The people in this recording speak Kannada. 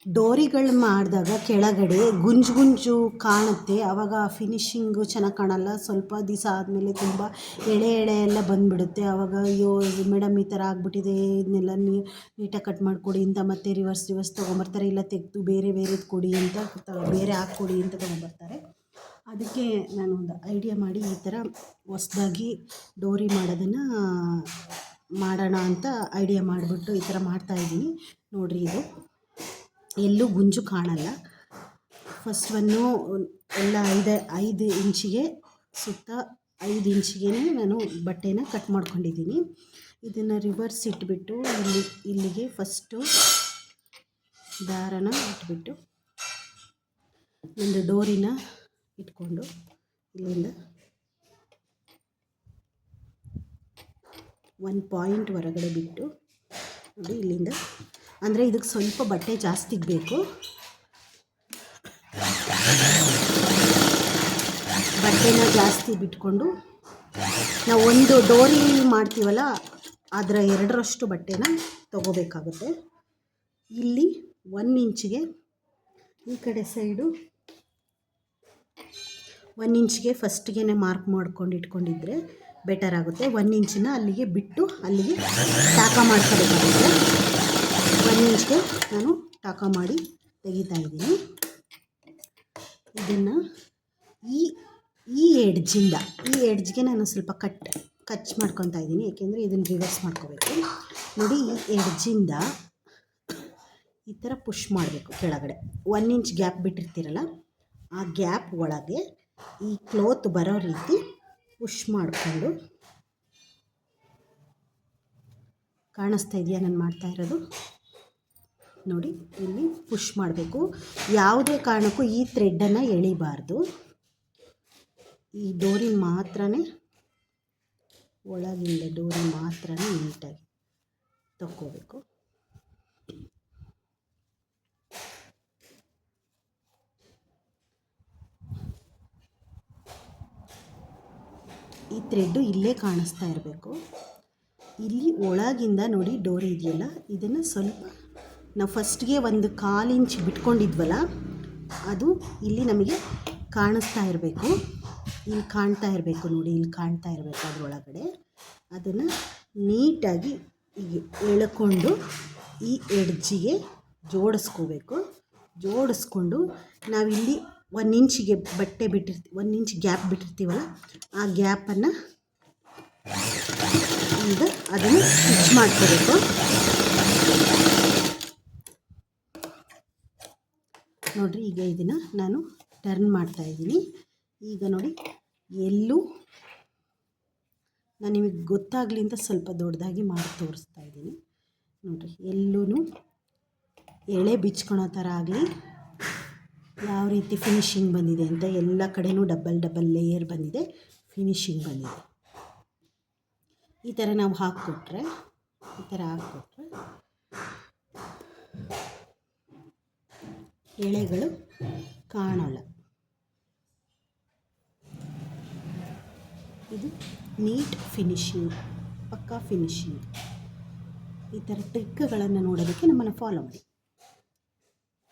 ಡೋರಿಗಳು ಮಾಡಿದಾಗ ಕೆಳಗಡೆ ಗುಂಜು ಗುಂಜು ಕಾಣುತ್ತೆ, ಆವಾಗ ಫಿನಿಶಿಂಗು ಚೆನ್ನಾಗಿ ಕಾಣಲ್ಲ. ಸ್ವಲ್ಪ ದಿವಸ ಆದಮೇಲೆ ತುಂಬ ಎಳೆ ಎಳೆ ಎಲ್ಲ ಬಂದುಬಿಡುತ್ತೆ. ಆವಾಗ ಅಯ್ಯೋ ಮೇಡಮ್ ಈ ಥರ ಆಗಿಬಿಟ್ಟಿದೆ, ಇದನ್ನೆಲ್ಲ ನೀಟಾಗಿ ಕಟ್ ಮಾಡಿಕೊಡಿ ಅಂತ ಮತ್ತೆ ರಿವರ್ಸ್ ತೊಗೊಂಬರ್ತಾರೆ. ಇಲ್ಲ ತೆಗೆದು ಬೇರೆ ಬೇರೆದು ಕೊಡಿ ಅಂತ ಬೇರೆ ಹಾಕ್ಕೊಡಿ ಅಂತ ತೊಗೊಂಬರ್ತಾರೆ. ಅದಕ್ಕೆ ನಾನು ಒಂದು ಐಡಿಯಾ ಮಾಡಿ ಈ ಥರ ಹೊಸ್ದಾಗಿ ಡೋರಿ ಮಾಡೋಣ ಅಂತ ಐಡಿಯಾ ಮಾಡಿಬಿಟ್ಟು ಈ ಥರ ಮಾಡ್ತಾಯಿದ್ದೀನಿ. ನೋಡಿರಿ, ಇದು ಎಲ್ಲೂ ಗುಂಜು ಕಾಣಲ್ಲ. ಫಸ್ಟ್ ಎಲ್ಲ 5 ಇಂಚಿಗೆ ಸುತ್ತ 5 ಇಂಚಿಗೆ ನಾನು ಬಟ್ಟೆನ ಕಟ್ ಮಾಡ್ಕೊಂಡಿದ್ದೀನಿ. ಇದನ್ನು ರಿವರ್ಸ್ ಇಟ್ಬಿಟ್ಟು ಇಲ್ಲಿಗೆ ಫಸ್ಟು ದಾರನ ಇಟ್ಬಿಟ್ಟು ಒಂದು ಡೋರಿನ ಇಟ್ಕೊಂಡು ಇಲ್ಲಿಂದ 1 ಪಾಯಿಂಟ್ ಹೊರಗಡೆ ಬಿಟ್ಟು ನೋಡಿ ಇಲ್ಲಿಂದ, ಅಂದರೆ ಇದಕ್ಕೆ ಸ್ವಲ್ಪ ಬಟ್ಟೆ ಜಾಸ್ತಿ ಬೇಕು. ಬಟ್ಟೆನ ಜಾಸ್ತಿ ಬಿಟ್ಕೊಂಡು ನಾವು ಒಂದು ಡೋರಿ ಮಾಡ್ತೀವಲ್ಲ ಅದರ 2ರಷ್ಟು ಬಟ್ಟೆನ ತಗೋಬೇಕಾಗುತ್ತೆ. ಇಲ್ಲಿ 1 ಇಂಚಿಗೆ ಈ ಕಡೆ ಸೈಡು 1 ಇಂಚಿಗೆ ಫಸ್ಟ್ಗೆ ಮಾರ್ಕ್ ಮಾಡ್ಕೊಂಡು ಇಟ್ಕೊಂಡಿದ್ರೆ ಬೆಟರ್ ಆಗುತ್ತೆ. 1 ಇಂಚನ್ನ ಅಲ್ಲಿಗೆ ಬಿಟ್ಟು ಅಲ್ಲಿಗೆ ಟಾಕ ಮಾಡ್ಕೋಬೇಕಾಗುತ್ತೆ. 1 ಇಂಚ್ಗೆ ನಾನು ಟಾಕ ಮಾಡಿ ತೆಗಿತಾ ಇದ್ದೀನಿ. ಇದನ್ನು ಈ ಎಡ್ಜ್ಗೆ ನಾನು ಸ್ವಲ್ಪ ಕಚ್ ಮಾಡ್ಕೊತಾ ಇದ್ದೀನಿ, ಏಕೆಂದರೆ ಇದನ್ನು ರಿವರ್ಸ್ ಮಾಡ್ಕೋಬೇಕು. ನೋಡಿ, ಈ ಎಡ್ಜಿಂದ ಈ ಥರ ಪುಷ್ ಮಾಡಬೇಕು ಕೆಳಗಡೆ. 1 ಇಂಚ್ ಗ್ಯಾಪ್ ಬಿಟ್ಟಿರ್ತೀರಲ್ಲ, ಆ ಗ್ಯಾಪ್ ಒಳಗೆ ಈ ಕ್ಲೋತ್ ಬರೋ ರೀತಿ ಪುಷ್ ಮಾಡಿಕೊಂಡು, ಕಾಣಿಸ್ತಾ ಇದೆಯಾ ನಾನು ಮಾಡ್ತಾ ಇರೋದು? ನೋಡಿ, ಇಲ್ಲಿ ಪುಷ್ ಮಾಡಬೇಕು. ಯಾವುದೇ ಕಾರಣಕ್ಕೂ ಈ ಥ್ರೆಡ್ಡನ್ನು ಎಳಿಬಾರ್ದು. ಈ ಡೋರಿ ಮಾತ್ರನೇ, ಒಳಗಿಂದ ಡೋರಿ ಮಾತ್ರನೇ ನೀಟಾಗಿ ತಕ್ಕೋಬೇಕು. ಈ ಥ್ರೆಡ್ಡು ಇಲ್ಲೇ ಕಾಣಿಸ್ತಾ ಇರಬೇಕು. ಇಲ್ಲಿ ಒಳಗಿಂದ ನೋಡಿ ಡೋರಿ ಇದೆಯಲ್ಲ, ಇದನ್ನು ಸ್ವಲ್ಪ ನಾವು ಫಸ್ಟ್ಗೆ 1/4 ಇಂಚ್ ಬಿಟ್ಕೊಂಡಿದ್ವಲ್ಲ, ಅದು ಇಲ್ಲಿ ನಮಗೆ ಕಾಣಿಸ್ತಾ ಇರಬೇಕು. ಇಲ್ಲಿ ಕಾಣ್ತಾ ಇರಬೇಕು ನೋಡಿ, ಇಲ್ಲಿ ಕಾಣ್ತಾ ಇರಬೇಕು ಅದರೊಳಗಡೆ. ಅದನ್ನು ನೀಟಾಗಿ ಹೀಗೆ ಎಳ್ಕೊಂಡು ಈ ಎಡ್ಜಿಗೆ ಜೋಡಿಸ್ಕೋಬೇಕು. ಜೋಡಿಸ್ಕೊಂಡು ನಾವಿಲ್ಲಿ 1 ಇಂಚಿಗೆ ಬಟ್ಟೆ 1 ಇಂಚ್ ಗ್ಯಾಪ್ ಬಿಟ್ಟಿರ್ತೀವಲ್ಲ, ಆ ಗ್ಯಾಪನ್ನು ಈಗ ಅದನ್ನು ಸ್ಟಿಚ್ ಮಾಡ್ಕೋಬೇಕು. ನೋಡಿರಿ, ಈಗ ಇದನ್ನು ನಾನು ಟರ್ನ್ ಮಾಡ್ತಾಯಿದ್ದೀನಿ. ಈಗ ನೋಡಿ, ಎಲ್ಲೂ ನಾನು ನಿಮಗೆ ಗೊತ್ತಾಗಲಿ ಅಂತ ಸ್ವಲ್ಪ ದೊಡ್ಡದಾಗಿ ಮಾಡಿ ತೋರಿಸ್ತಾ ಇದ್ದೀನಿ. ನೋಡಿರಿ, ಎಲ್ಲೂ ಎಳೆ ಬಿಚ್ಕೊಳೋ ಥರ ಆಗಲಿ, ಯಾವ ರೀತಿ ಫಿನಿಶಿಂಗ್ ಬಂದಿದೆ ಅಂತ ಎಲ್ಲ ಕಡೆಯೂ ಡಬಲ್ ಲೇಯರ್ ಬಂದಿದೆ, ಫಿನಿಶಿಂಗ್ ಬಂದಿದೆ. ಈ ಥರ ನಾವು ಹಾಕ್ಕೊಟ್ರೆ ಎಳೆಗಳು ಕಾಣೋಲ್ಲ. ಇದು ನೀಟ್ ಫಿನಿಶಿಂಗ್, ಪಕ್ಕಾ ಫಿನಿಶಿಂಗ್. ಈ ಥರ ಟ್ರಿಕ್ಗಳನ್ನು ನೋಡೋದಕ್ಕೆ ನಮ್ಮನ್ನು ಫಾಲೋ ಮಾಡಿ.